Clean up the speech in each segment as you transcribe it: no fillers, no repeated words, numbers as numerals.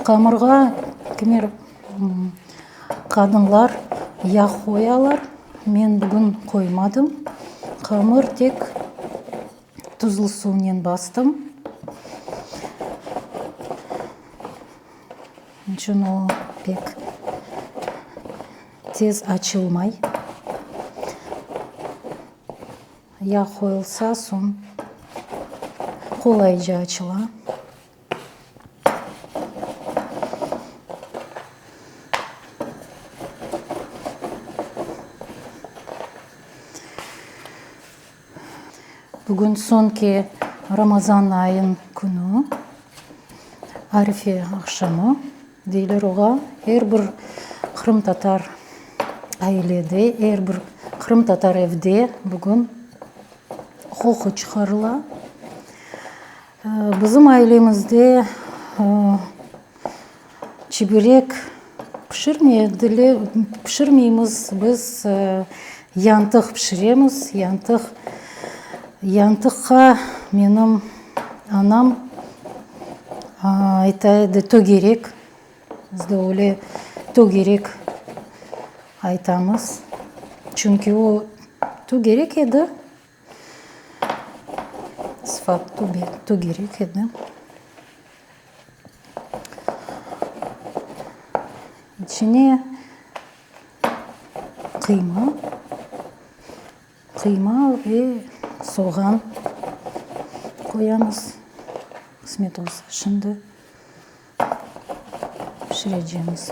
Қамырға кемер қадынлар яқ қоялар. Мен бүгін қоймадым. Қамыр тек тұзлы сумен бастым. Үшін ол пек тез açılмай. Яқ қойылса, сон қолайша açыла. Бүгін сонки Рамазан айын күні, Арифе ақшамы дейлер оға. Әрбір Қырым татар айледе, әрбір Қырым татар евде бүгін қоқы шығарыла. Біздің айлемізде чеберек пішірмейміз, біз янтық пішіреміз. Янтыққа менің анам айтайды то керек. Бізде оле то керек айтамыз. Чүнки о то керек еді. Сфат то керек еді. İçine kıyma ve soğan koyamız. Kısmet olsa şimdi pişireceğimiz.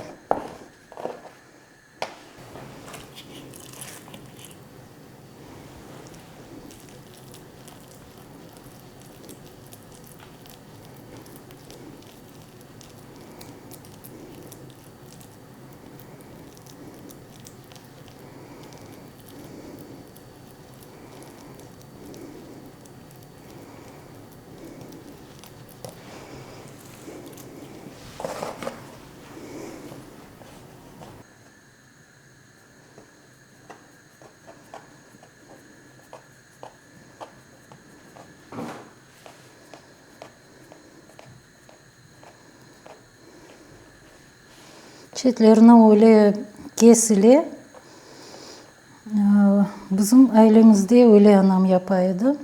Çetlerini öyle kesile. Bizim ailemizde öyle anam yapaydı.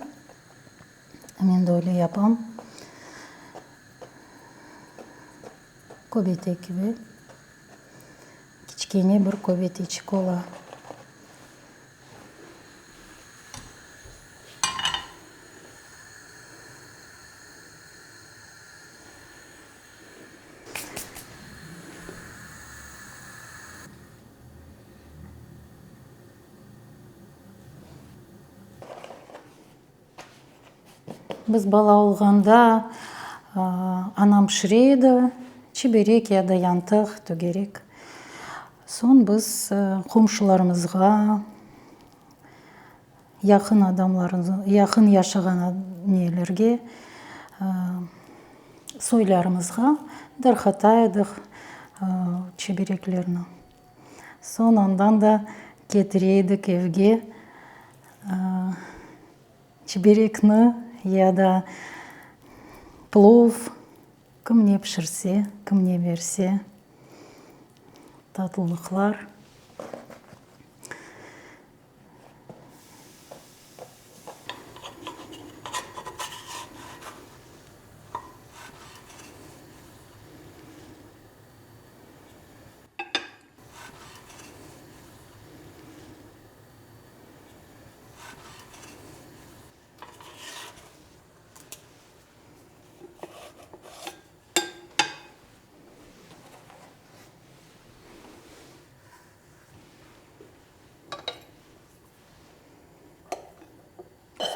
Ben de öyle yapam. Köbete gibi. Kiçkene bir köbete çikola. Biz bala olganda Анам пішіреді, чеберек яда янтық, төгерек. Сон біз қомшыларымызға, якын яшаған нелерге, сойларымызға дархатайдық чебереклерні. Сон андан да кетірейдік евге чеберекні яда плов, кім не пішірсе, кім не берсе, татылықлар.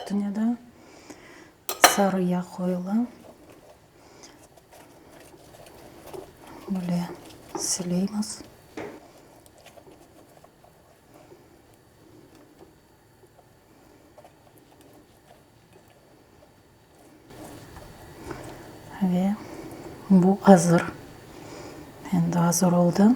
Üstüne de sarı yağ koyalım. Böyle sileyimiz. Ve bu hazır. Endi hazır oldu.